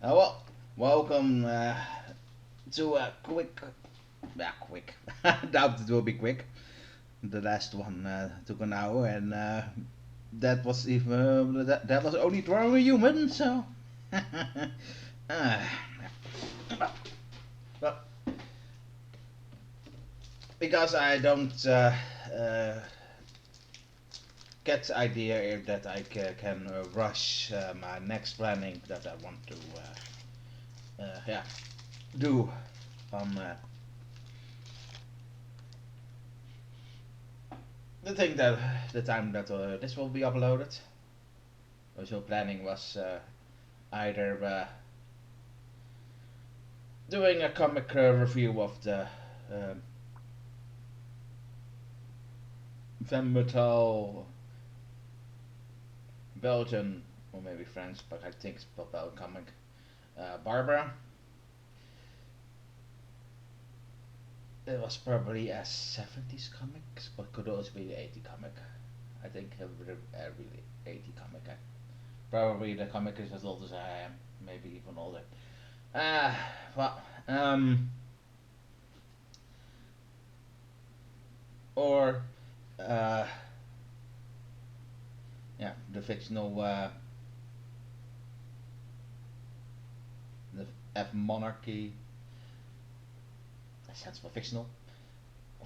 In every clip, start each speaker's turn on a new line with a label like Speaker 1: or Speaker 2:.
Speaker 1: Well, welcome to a quick. Doubt it will be quick. The last one took an hour, and that was even that was only drawing a human. So, uh, but because I don't get the idea if that I can rush my next planning that I want to yeah do on the thing that the time that this will be uploaded. Also, planning was either doing a comic review of the um, Van Metal Belgian or maybe French, but I think it's Belgian comic Barbara. It was probably a 70s comic, but could also be the 80 comic. I think really 80 comic. Probably the comic is as old as I am, maybe even older. Uh, well, or uh, yeah, the fictional the F Monarchy. That sounds more fictional.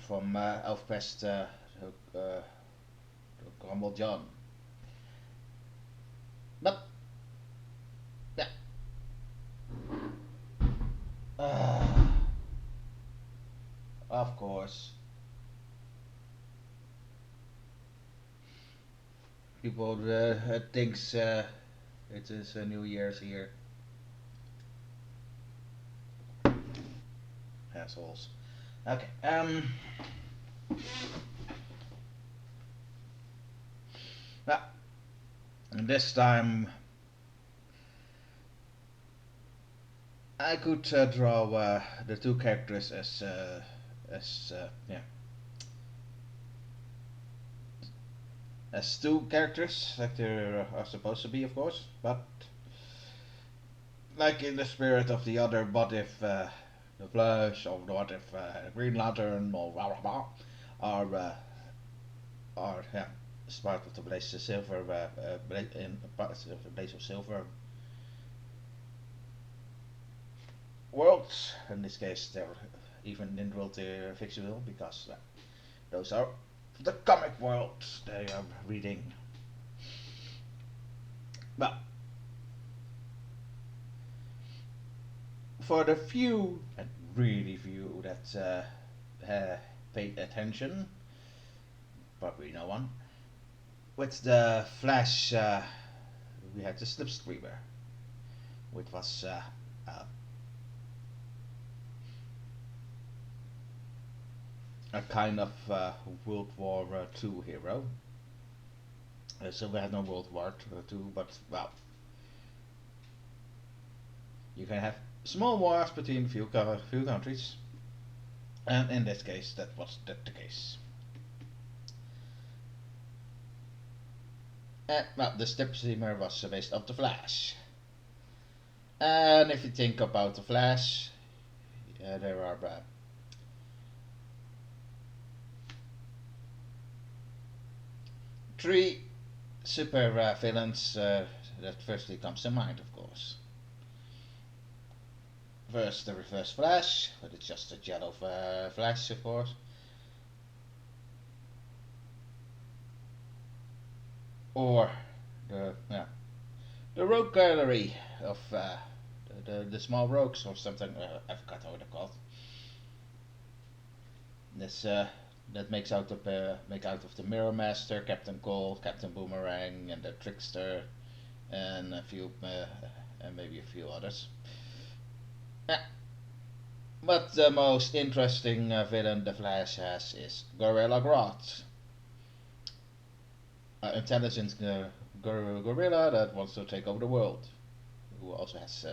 Speaker 1: From Elfquest Grumble John. But yeah, uh, of course, people thinks it is New Year's here. Assholes. Okay. Well, this time I could draw the two characters as yeah as two characters like they are supposed to be, of course, but like in the spirit of the other. But if the Flash or what if Green Lantern or blah blah blah are yeah part of the Blaze of Silver in parts of the Blaze of Silver worlds. In this case, they're even in world fictional because those are the comic worlds they are reading. But for the few, and really few, that paid attention, probably no one. With the Flash, we had the Slipstreamer, which was a kind of World War II hero. So we had no World War II, but well, you can have small wars between few countries, and in this case, that was the case. And well, the Slipstreamer was based off the Flash. And if you think about the Flash, there are three super villains that firstly comes to mind, of course. First, the Reverse Flash, but it's just a yellow Flash, of course. Or the Rogue Gallery of the small rogues or something. I forgot how they're called. This that make out of the Mirror Master, Captain Cold, Captain Boomerang, and the Trickster, and a few and maybe a few others. Yeah. But the most interesting villain the Flash has is Gorilla Grodd, an intelligent gorilla that wants to take over the world, who also has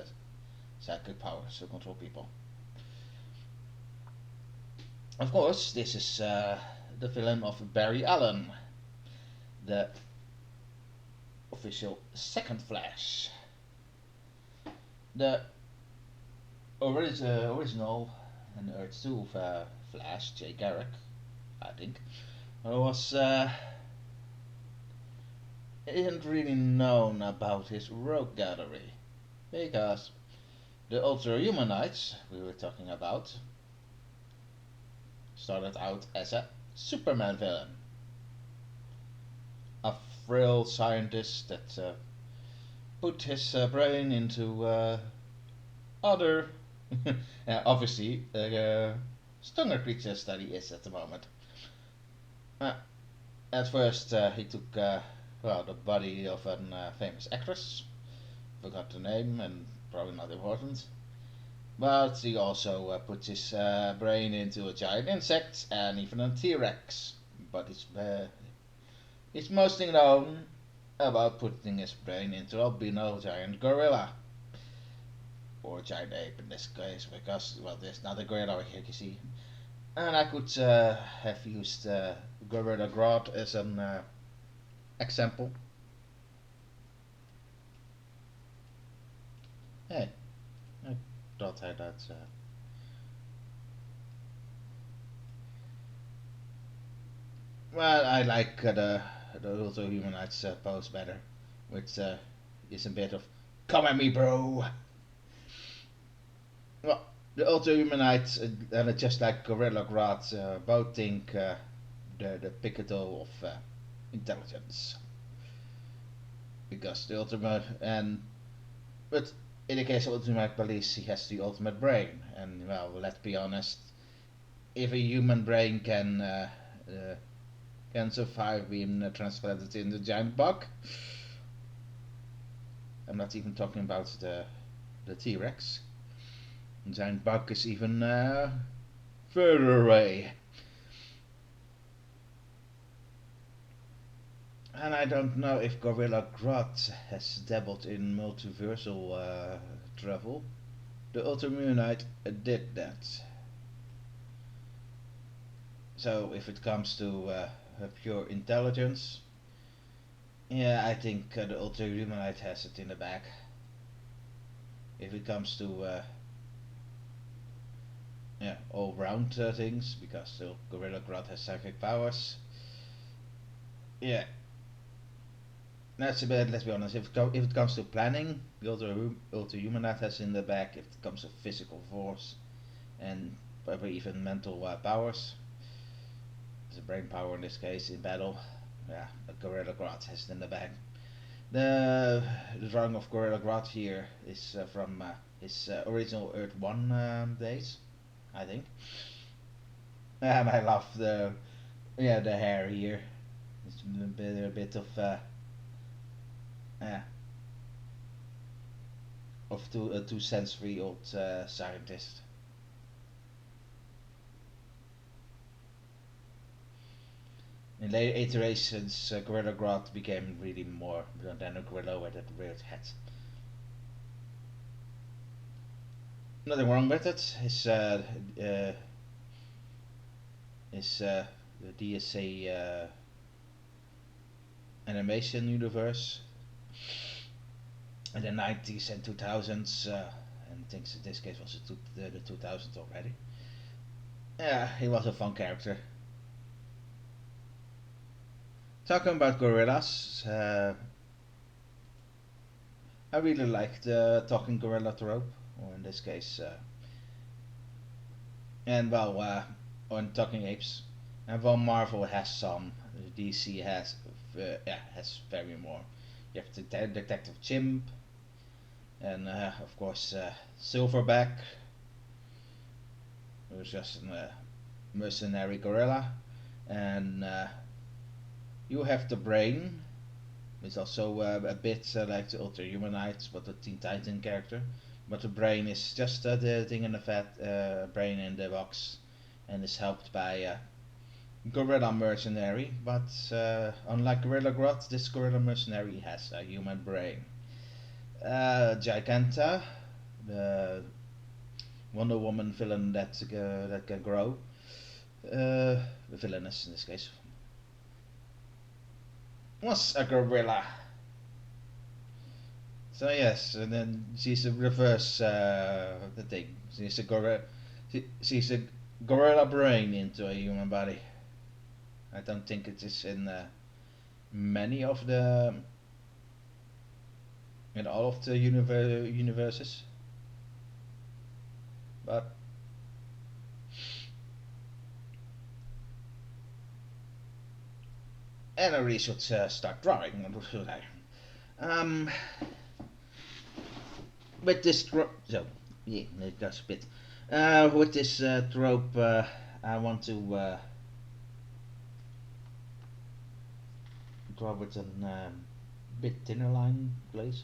Speaker 1: psychic powers to control people. Of course, this is the villain of Barry Allen, the official second Flash. The original and Earth 2 of Flash, Jay Garrick, I think, was isn't really known about his rogue gallery because the Ultra Humanites we were talking about started out as a Superman villain, a frail scientist that put his brain into other, obviously, stronger creatures that he is at the moment. Uh, at first, he took the body of a famous actress, forgot the name and probably not important. But he also put his brain into a giant insect and even a T-Rex. But it's mostly known about putting his brain into a albino giant gorilla. Or giant ape in this case, because, well, there's not a gorilla here, you see. And I could have used Gorilla Grodd as an example. Hey, I thought I had that. Well, I like the Ultra Humanites pose better, which is a bit of "come at me, bro." Well, the Ultra Humanites and just like Gorilla Grodd both think the pivotal of intelligence, because the ultimate and but in the case of Ultimate Police, he has the ultimate brain, and well, let's be honest, if a human brain can survive being transplanted in the giant bug. I'm not even talking about the T-Rex. The giant bug is even further away. And I don't know if Gorilla Grodd has dabbled in multiversal travel. The Ultra Humanite did that. So if it comes to pure intelligence, yeah, I think the Ultra Humanite has it in the bag. If it comes to yeah, all round things, because still Gorilla Grodd has psychic powers. Yeah, that's a bit. Let's be honest. If it comes to planning, the Ultra Humanite has in the bag. If it comes to physical force and probably even mental powers, the brain power in this case in battle, yeah, Gorilla Grodd has it in the bag. The drawing of Gorilla Grodd here is from his original Earth 1 days, I think. And I love the hair here. It's a bit yeah, of a 2 century old scientist. In later iterations, Gorilla Grodd became really more than a gorilla with a weird hat. Nothing wrong with it. The DSA animation universe in the 90s and 2000s, and things in this case was the 2000s already. Yeah, he was a fun character. Talking about gorillas, I really like the talking gorilla trope, or in this case, and well, on talking apes. And while Marvel has some, DC has very more. You have the Detective Chimp, and of course Silverback, who's just a mercenary gorilla, and you have the Brain, it's also a bit like the Ultra Humanites, but the Teen Titan character. But the Brain is just the thing in the fat brain in the box, and is helped by a Gorilla Mercenary. But unlike Gorilla Grodd, this Gorilla Mercenary has a human brain. Giganta, the Wonder Woman villain that can grow, the villainess in this case, was a gorilla. So yes, and then she's a reverse the thing. She's a gorilla brain into a human body. I don't think it is in many of the in all of the universes, but and I really should start drawing. Should I? Um, with this so yeah, that's a bit. With this trope, I want to draw with a bit thinner line, please.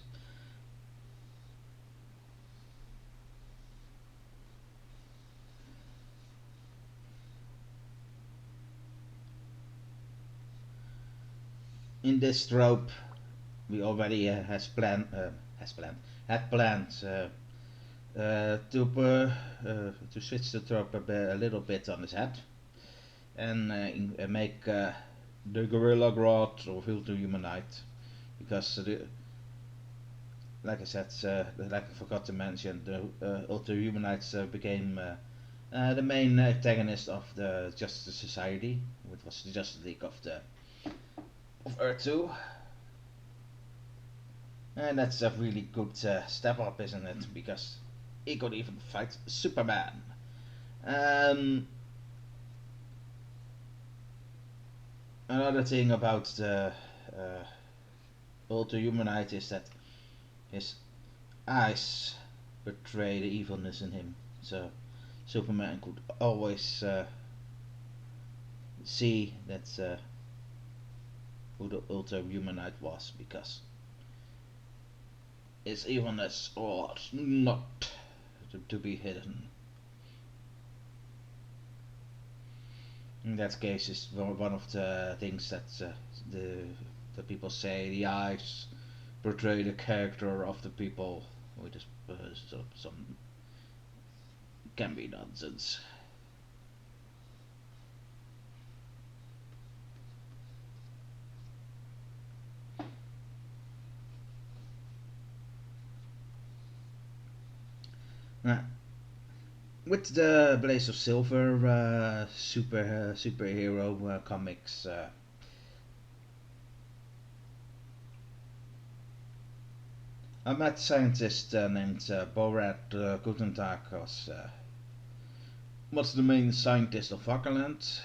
Speaker 1: In this trope, we already has planned had planned to switch the trope a little bit on his head and make the Gorilla Grodd or Ultra Humanite because like I said, like I forgot to mention, the Ultra Humanites became the main antagonist of the Justice Society, which was the Justice League of Earth 2. And that's a really good step up, isn't it? Because he could even fight Superman. Um, Another thing about the Ultra Humanite is that his eyes betray the evilness in him. So Superman could always see that who the Ultra Humanite was because his evilness was not to be hidden. In that case, is one of the things that the people say the eyes portray the character of the people, which is some can be nonsense. Now, with the Blaze of Silver superhero comics, a mad scientist named Boarad Gutentag was the main scientist of Wackerland.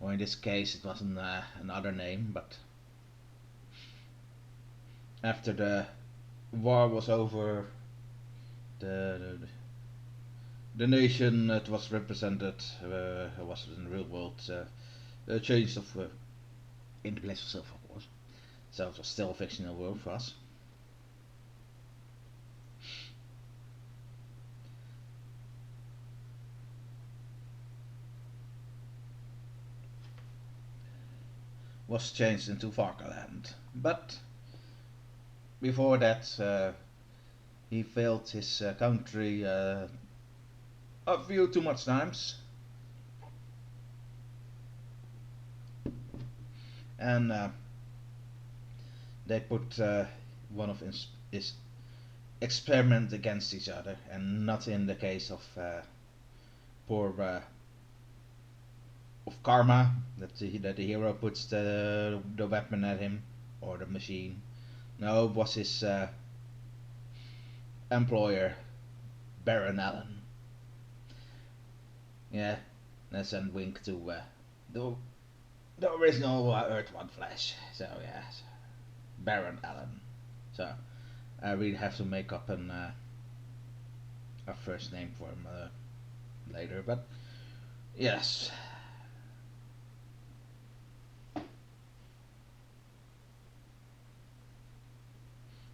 Speaker 1: Or in this case, it was another name, but after the war was over, the the nation that was represented was in the real world changed of in the place of Silver, of course. So it was still a fictional world for us. Was changed into Farkaland, but before that he failed his country a few too much times, and they put one of his experiment against each other, and not in the case of poor of karma that the hero puts the weapon at him or the machine. No, it was his employer, Baron Allen. Yeah, that's a wink to the the original Earth One Flash. So yeah, Baron Allen. So I really have to make up a first name for him later, but yes.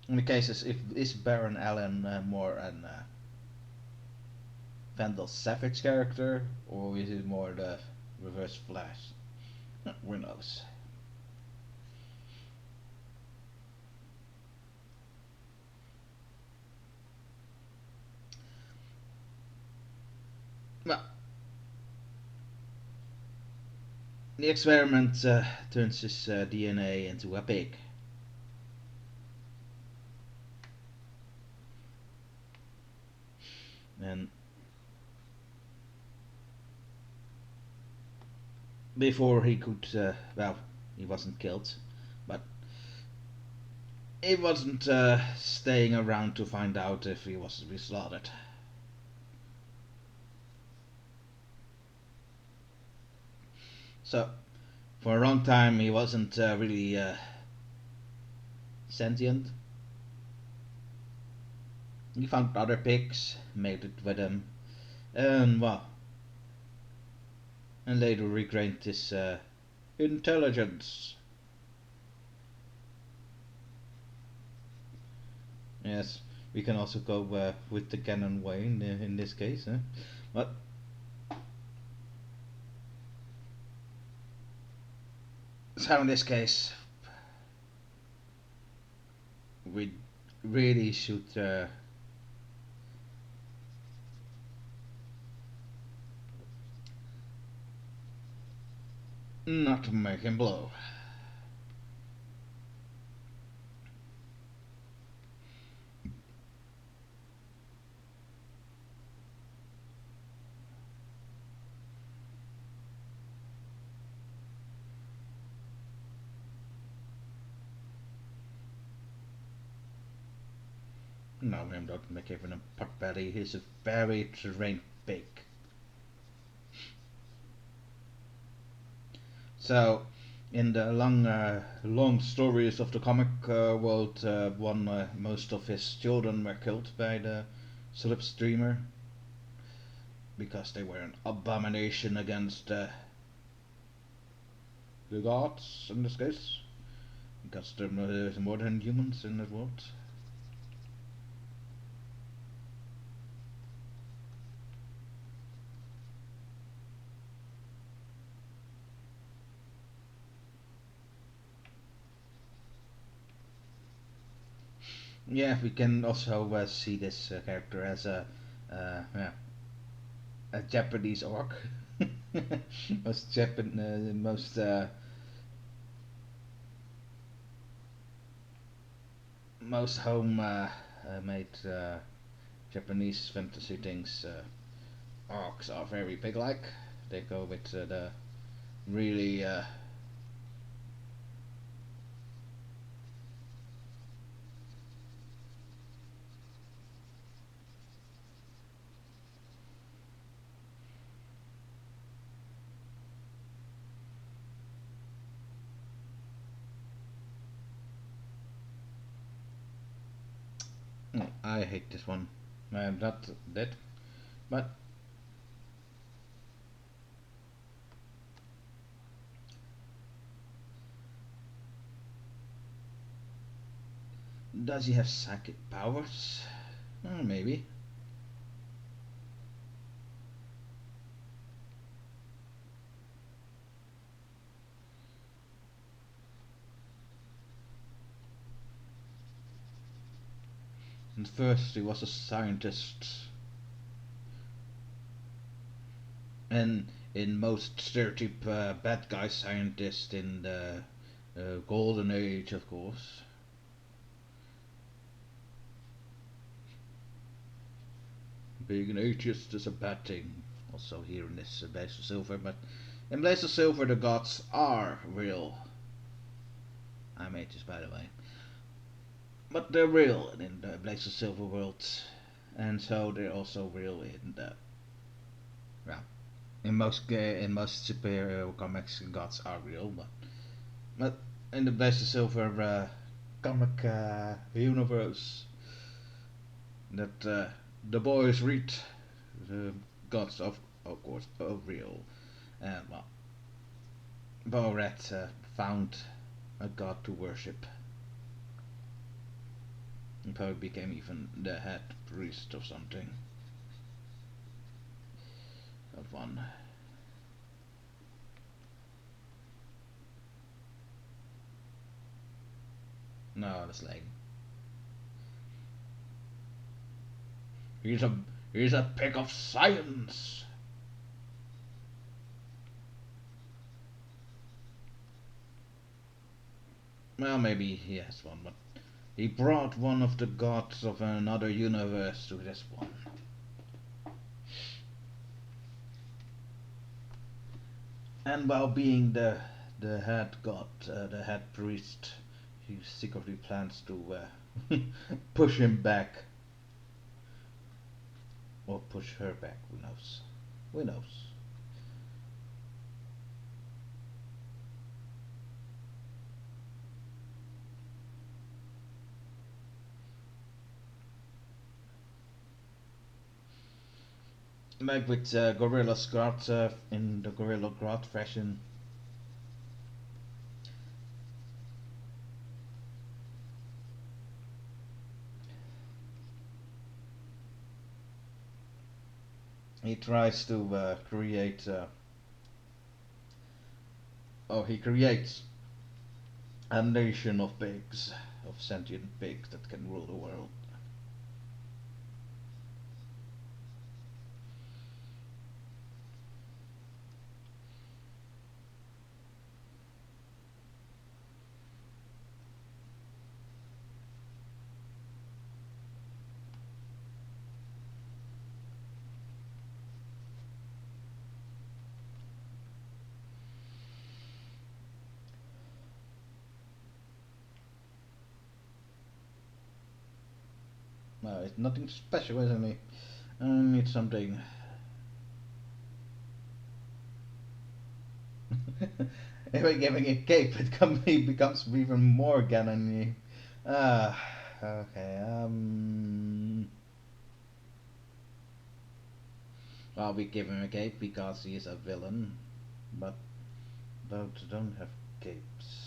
Speaker 1: In the cases, if is Baron Allen more an Vandal Savage character, or is it more the Reverse Flash? Who knows? Well, the experiment turns his DNA into a pig. And before he could, well, he wasn't killed, but he wasn't staying around to find out if he was to be slaughtered. So, for a long time, he wasn't really sentient. He found other pigs, made it with them, and well, and later regained his intelligence. Yes, we can also go with the canon way in this case, but so in this case, we really should not make him blow. No, him don't make even a pot belly. He's a very trained pig. So, in the long stories of the comic world, most of his children were killed by the slipstreamer because they were an abomination against the gods in this case, because they're more than humans in that world. Yeah, we can also see this character as yeah, a Japanese orc. Most most home made Japanese fantasy things. Orcs are very pig-like. They go with the really I hate this one. I'm not dead, but does he have psychic powers? Maybe. And first he was a scientist, and in most stereotype bad guy scientist in the golden age, of course. Being an atheist is a bad thing. Also here in this Blaze of Silver, but in Blaze of Silver the gods are real. I made this by the way. But they're real in the Blaze of Silver world. And so they're also real in the well, in most superhero comics gods are real, but in the Blaze of Silver comic universe that the boys read, the gods of course are real. And well, Boarad found a god to worship and probably became even the head priest of something. Of one. No, that's like he's a he's a pick of science. Well, maybe he has one, but he brought one of the gods of another universe to this one. And while being the head god, the head priest, he secretly plans to push him back, or push her back. Who knows? Who knows? Like with Gorilla Grodd in the Gorilla Grodd fashion. He tries to create. He creates a nation of pigs, of sentient pigs that can rule the world. No, it's nothing special, isn't it? I need something. If I giving a cape, it becomes even more Ganon-y. Ah, okay. Well, we give him a cape because he is a villain, but those don't have capes.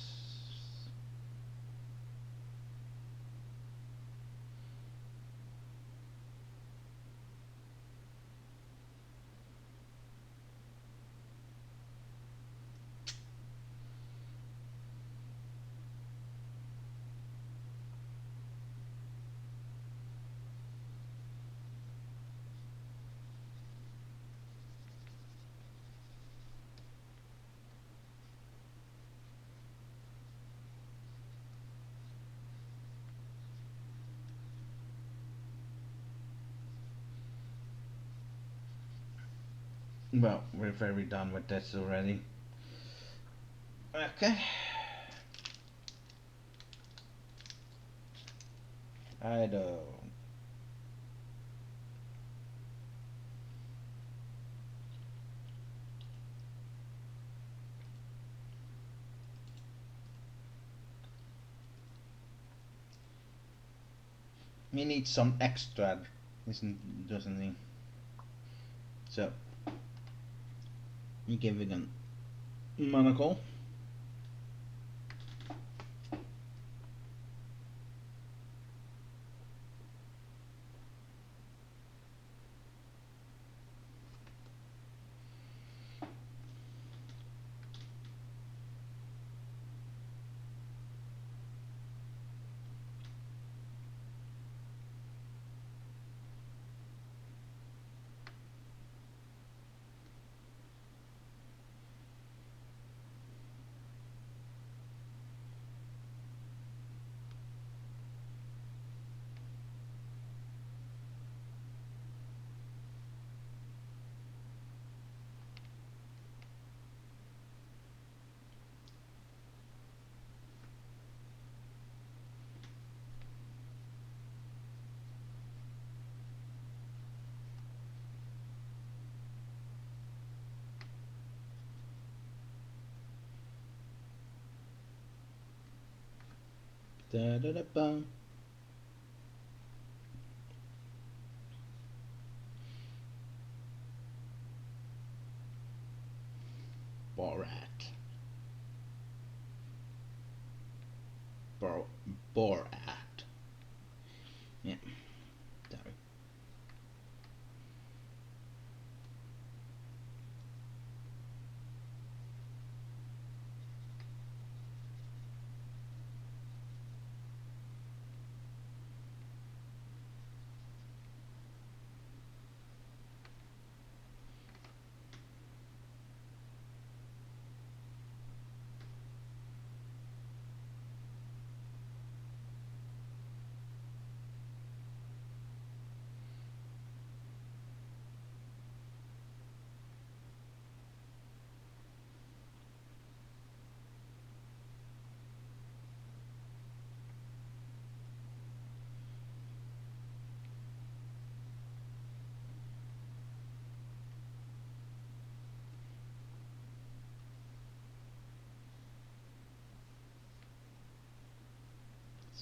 Speaker 1: Well, we're very done with this already. Okay. I don't. He needs some extra, doesn't he? So, you give it a monocle. Da da da bum. Boarad. Bor Boarad. Yeah. Sorry.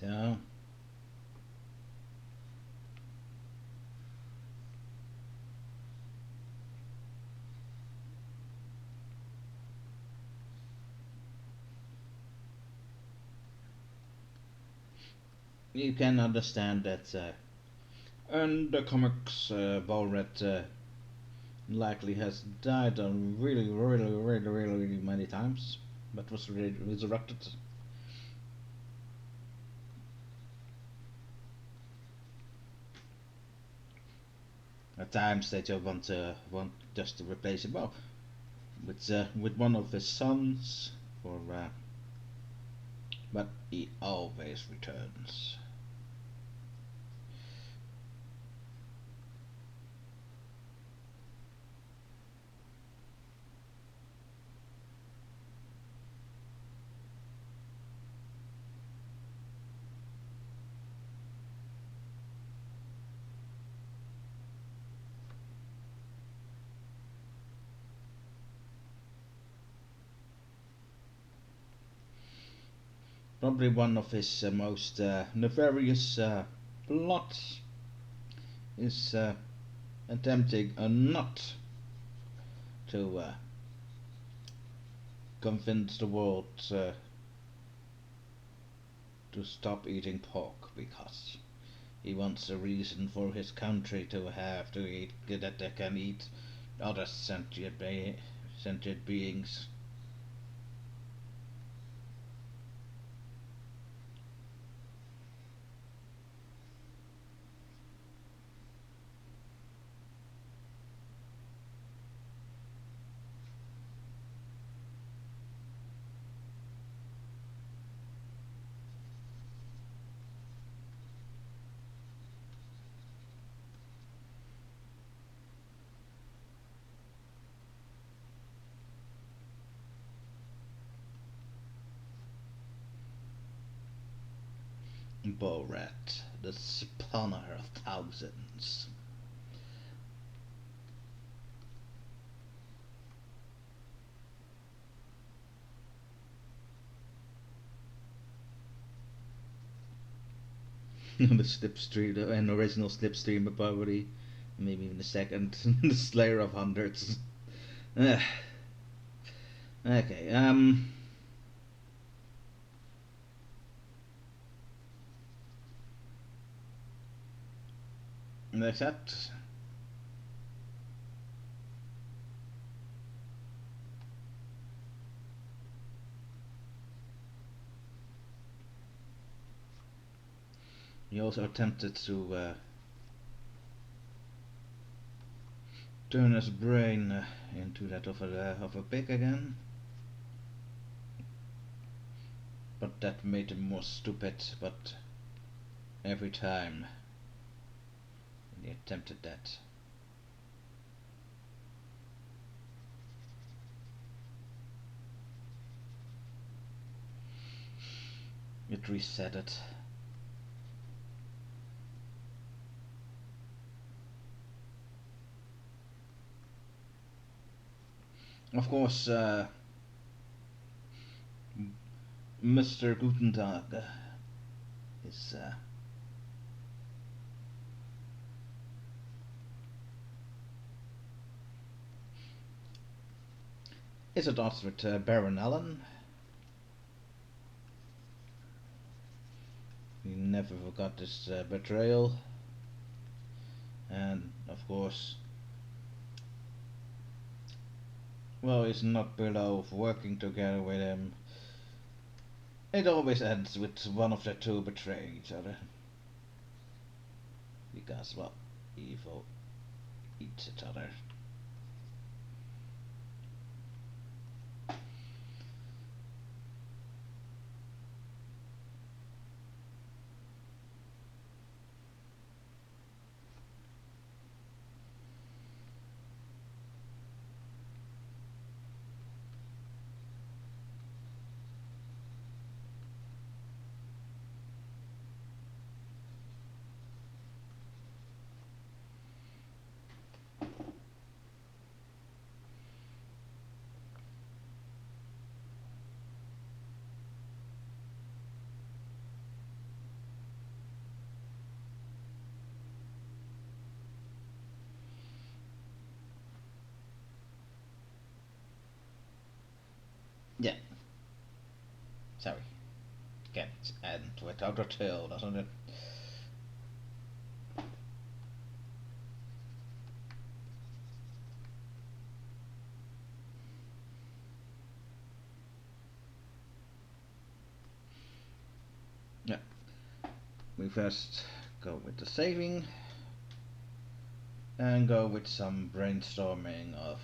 Speaker 1: So you can understand that in the comics, Boarad likely has died really many times, but was resurrected. At times they just want just to replace him. Well, with one of his sons, for but he always returns. Probably one of his most nefarious plots is attempting not to convince the world to stop eating pork because he wants a reason for his country to have to eat that they can eat other sentient beings. Boarad, the spawner of thousands. The slipstream, an original slipstream of poverty, maybe even the second, the Slayer of Hundreds. Okay, except he also attempted to turn his brain into that of a pig again, but that made him more stupid. But every time when he attempted that, it reset it. Of course, Mr. Gutentag is at odds with Baron Allen. He never forgot this betrayal, and of course, well, he's not below working together with him. It always ends with one of the two betraying each other. Because, well, evil eats each other. Yeah, sorry. Can't end without a tail, doesn't it? Yeah. We first go with the saving and go with some brainstorming of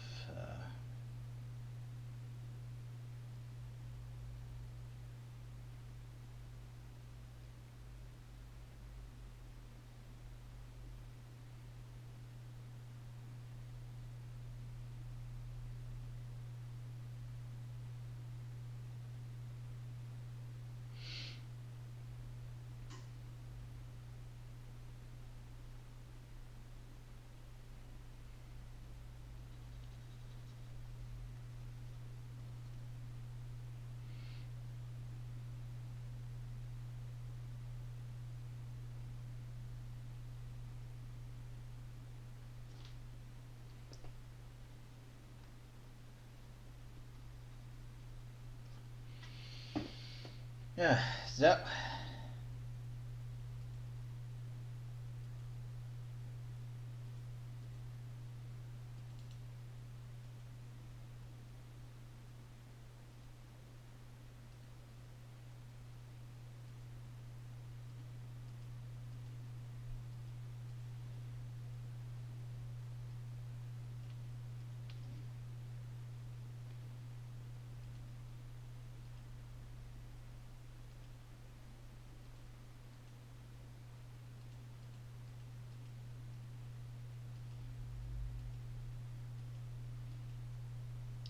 Speaker 1: yeah. So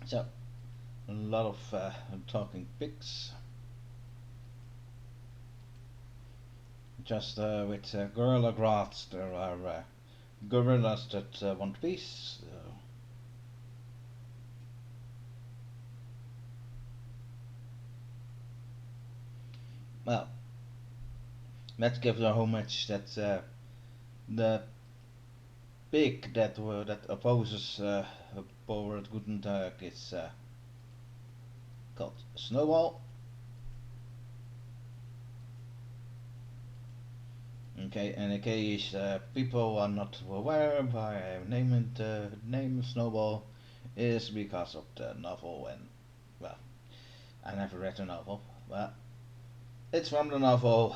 Speaker 1: so a lot of talking pigs. Just with Gorilla Grodd, there are gorillas that want peace. Well, let's give the homage that the pig that opposes Boarad Gutentag is called Snowball. Okay, and in case people are not aware why I named the name Snowball is because of the novel, and well, I never read the novel, but it's from the novel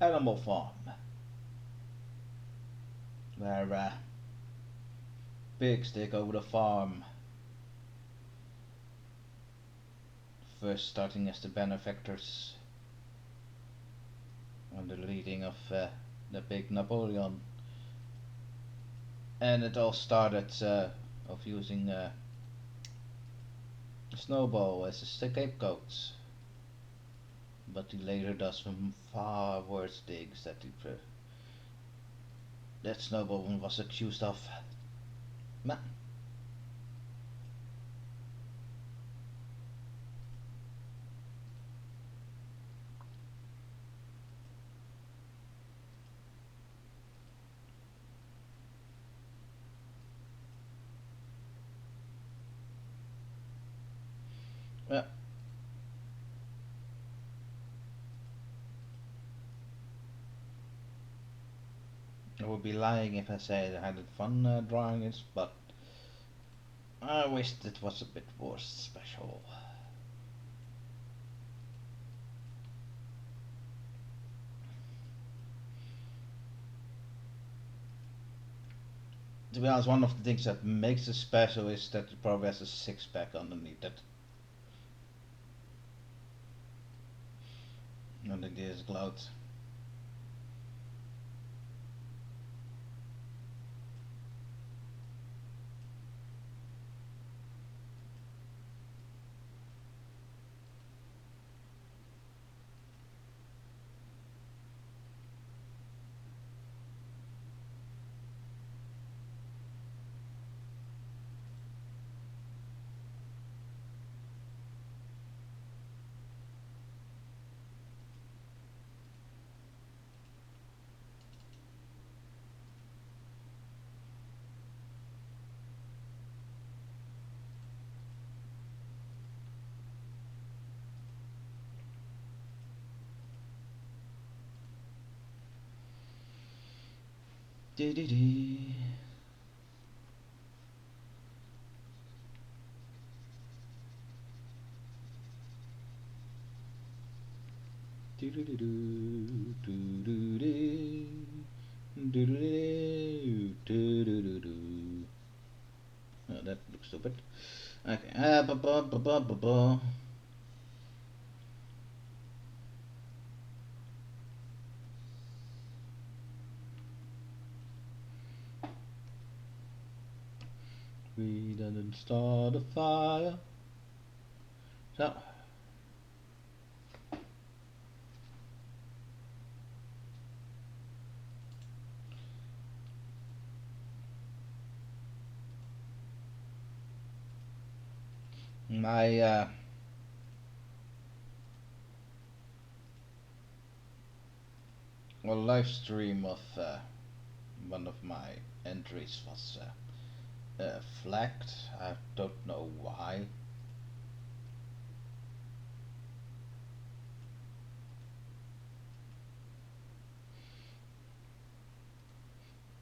Speaker 1: Animal Farm, where pigs take over the farm, first starting as the benefactors under the leading of the big Napoleon, and it all started of using Snowball as a scapegoat, but he later does some far worse things that Snowball was accused of. Nah. Yeah, I would be lying if I said I had fun drawing it, but I wished it was a bit more special. To be honest, one of the things that makes it special is that it probably has a six pack underneath it. Underneath this cloud. Dee dee dee. Do do do do do do do do do do do do. Oh, that looks stupid. Okay. Ba ba ba ba ba ba. We didn't start a fire. So. My live stream of one of my entries was flagged. I don't know why.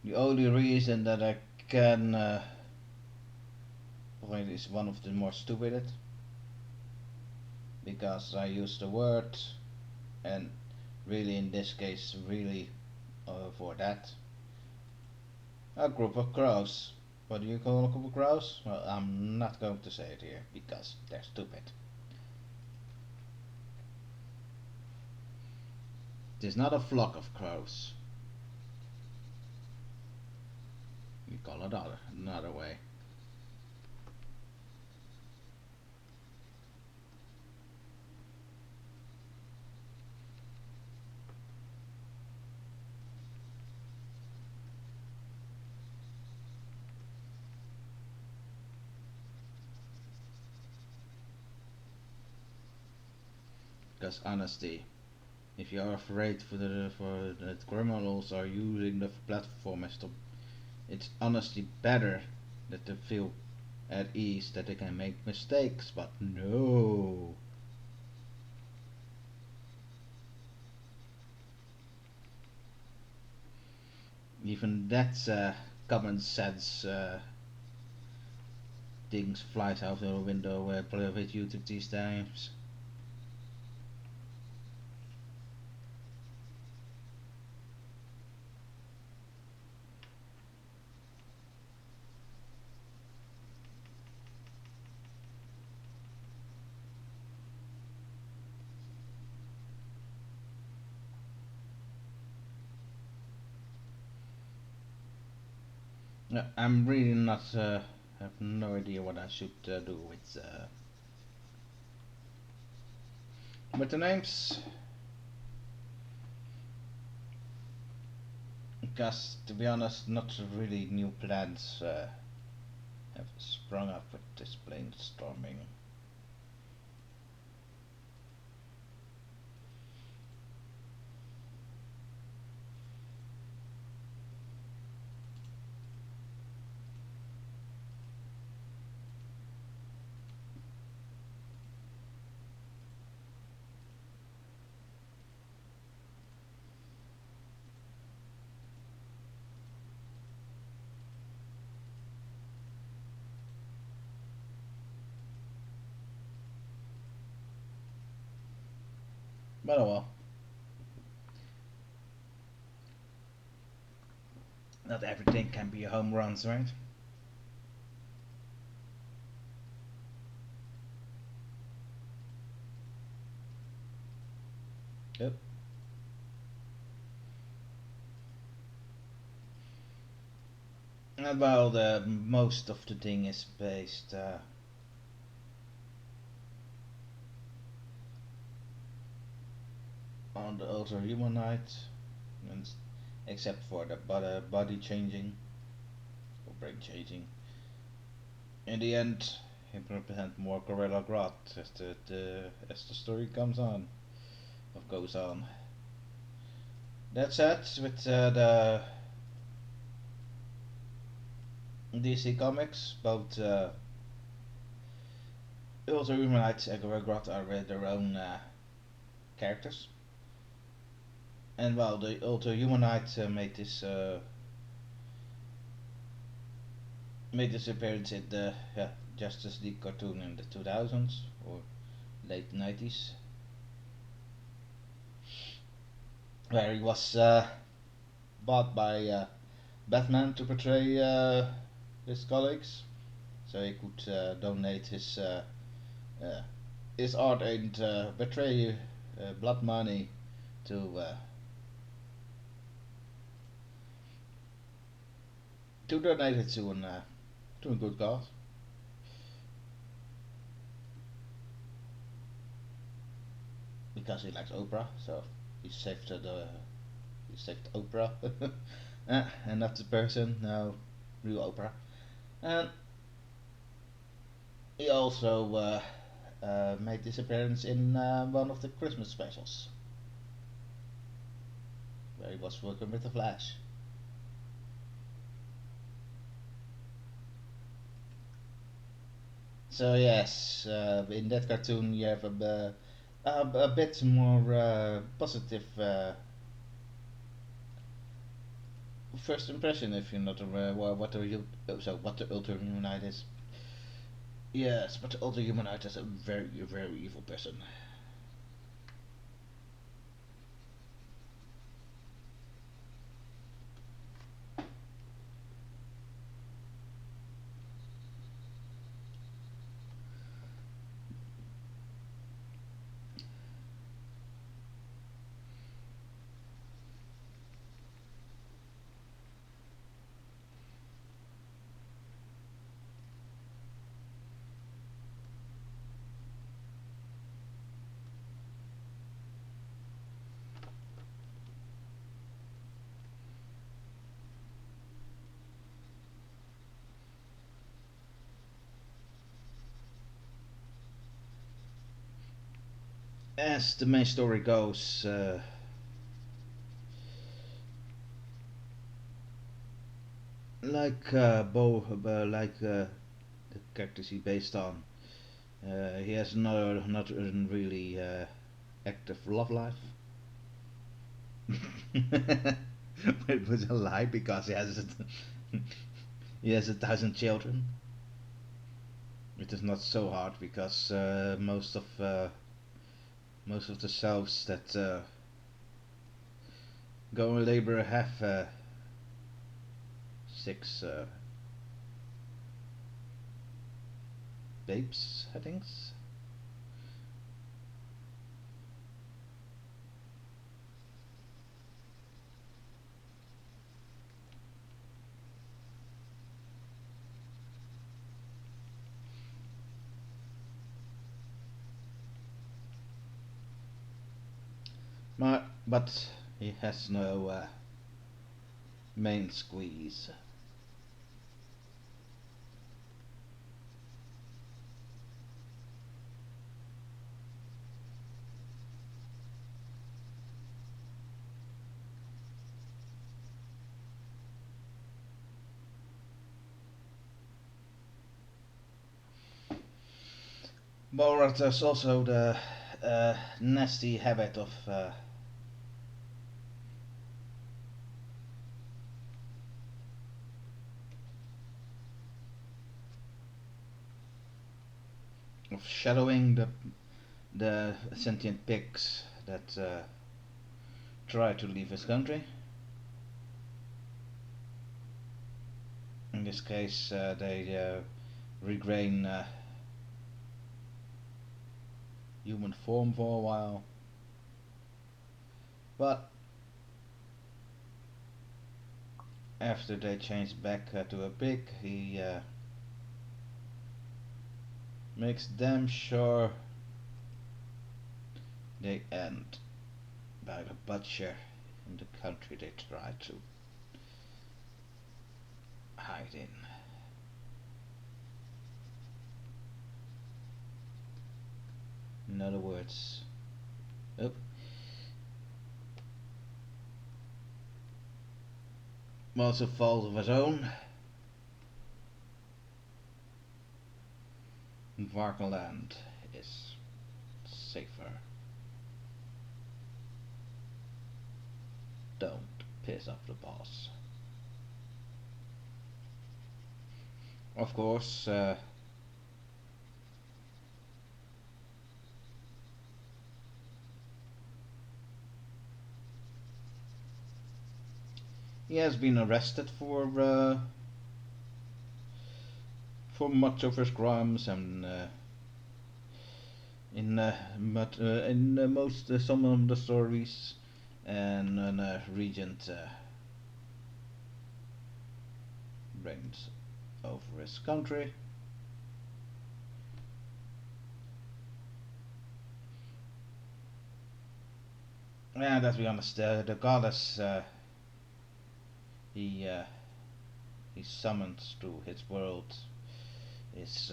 Speaker 1: The only reason that I can point is one of the more stupid, because I used the word, and really in this case, really for that, a group of crows. What do you call a group of crows? Well, I'm not going to say it here because they're stupid. It is not a flock of crows. We call it another way. Because honesty, if you are afraid for that criminals are using the platform as to, it's honestly better that they feel at ease that they can make mistakes, but no. Even that common sense things flies out the window with YouTube these times. I'm really not. Have no idea what I should do with the names. Because to be honest, not really new plans have sprung up with this brainstorming. But oh well. Not everything can be home runs, right? Yep. Well, the most of the thing is based on the Ultra Humanite, and except for the body changing or brain changing. In the end, he represents more Gorilla Grodd as the story comes on, or goes on. That's it with the DC Comics. Both Ultra Humanite and Gorilla Grodd are with their own characters. And well, the Ultra Humanite made this made his appearance in the Justice League cartoon in the 2000s or late 90s, where he was bought by Batman to portray his colleagues, so he could donate uh, his art and betray blood money to donate it to a good cause. Because he likes Oprah, so he saved he saved Oprah, and not the person, no, real Oprah. And he also made his appearance in one of the Christmas specials, where he was working with the Flash. So yes, in that cartoon you have a bit more positive first impression if you're not aware what what the Ultra Humanite is. Yes, but the Ultra Humanite is a very evil person. As the main story goes, the characters he based on, he has not a really active love life. It was a lie because he has 1,000 children. It is not so hard because most of the souls that go in labor have six babes, I think. But he has no main squeeze. Borat has also the nasty habit of shadowing the sentient pigs that try to leave his country. In this case, they regain human form for a while, but after they change back to a pig, he makes damn sure they end by the butcher in the country they try to hide in. In other words, oh, was a fault of his own. Varkenland is safer. Don't piss off the boss. Of course, he has been arrested for much of his crimes, and in most some of the stories, and Regent reigns over his country. And let's be honest, the goddess he uh, he summons to his world is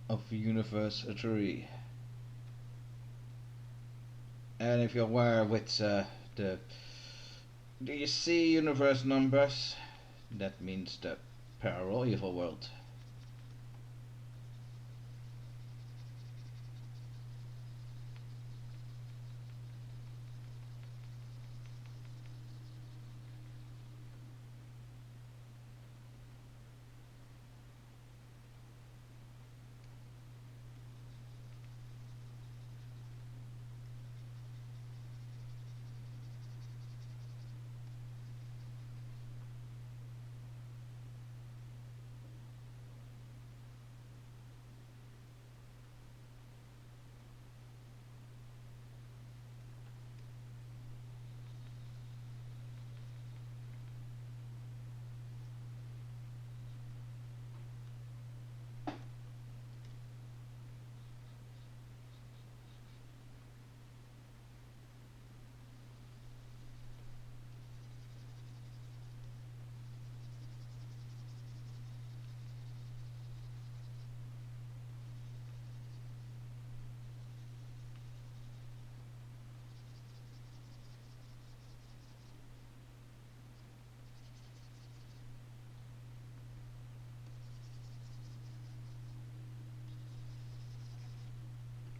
Speaker 1: of universe a tree. And if you're aware with the do you see universe numbers? That means the parallel evil world.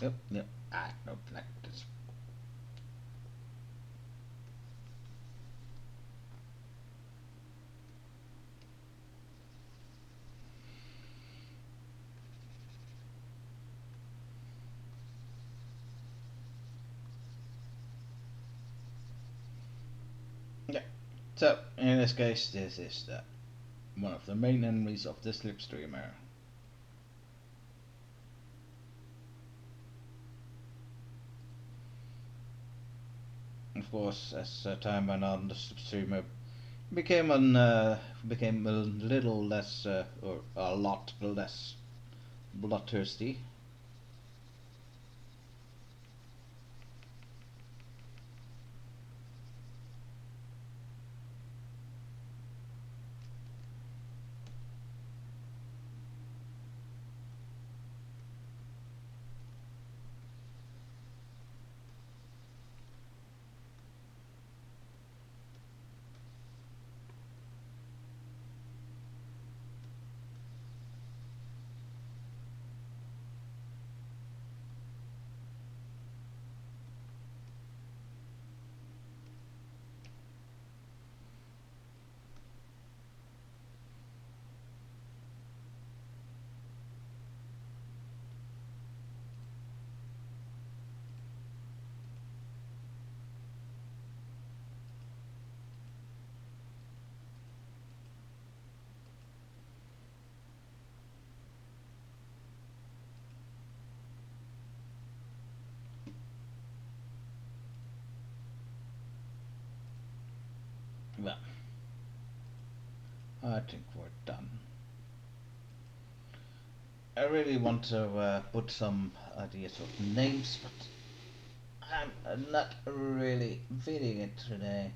Speaker 1: Yep, yep. Ah, no, like this. Yeah. So in this case, this is one of the main enemies of the slipstreamer. Of course, as time went on, the slipstreamer became a little less, or a lot less bloodthirsty. Well, I think we're done. I really want to put some ideas of names, but I'm not really feeling it today.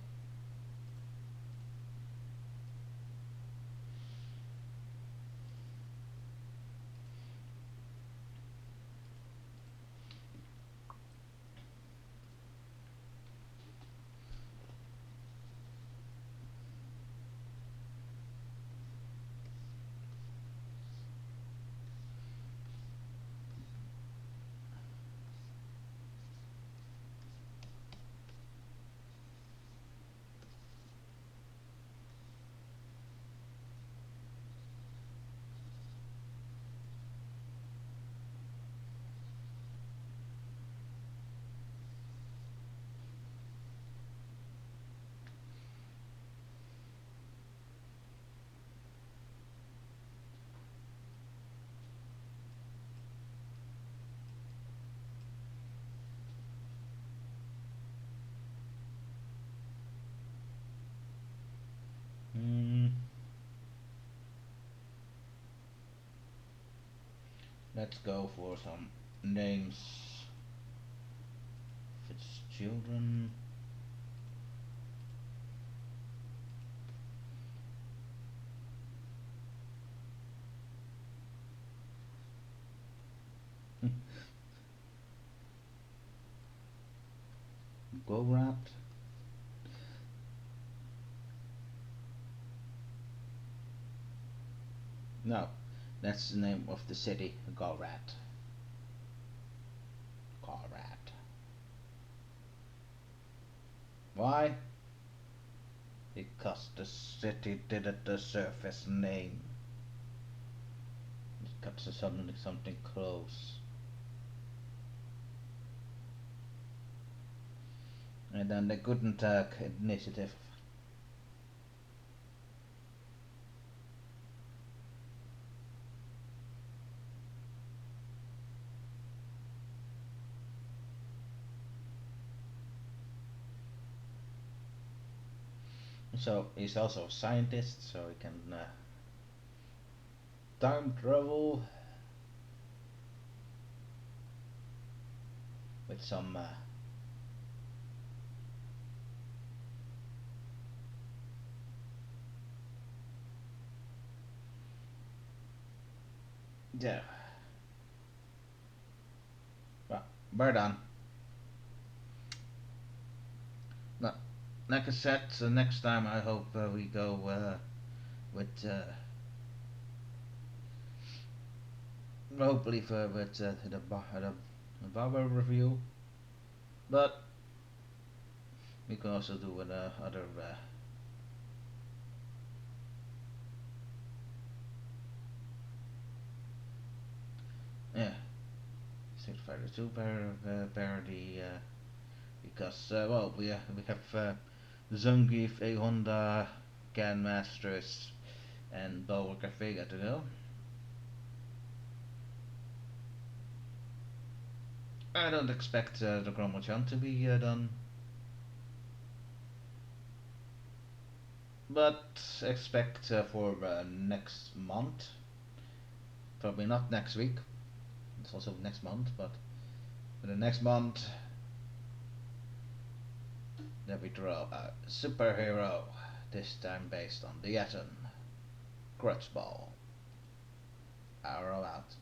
Speaker 1: let's go for some names. If it's children. Gorilla. No, that's the name of the city, Gorilla. Gorilla. Why? Because the city didn't deserve its name. It got to something close. And then the Gutentag initiative. So he's also a scientist, so he can time travel with some yeah. Well, we're done. No, like I said, next time I hope we go with hopefully for with the Baba review, but we can also do other yeah, Street Fighter 2 parody because well we have Zangief, A Honda, Can Masters, and Boarad Gutentag to go. I don't expect the Chromochan to be done, but expect for next month. Probably not next week. It's also next month, but for the next month, then we draw a superhero. This time based on the Atom. Grudge Ball. Arrow out.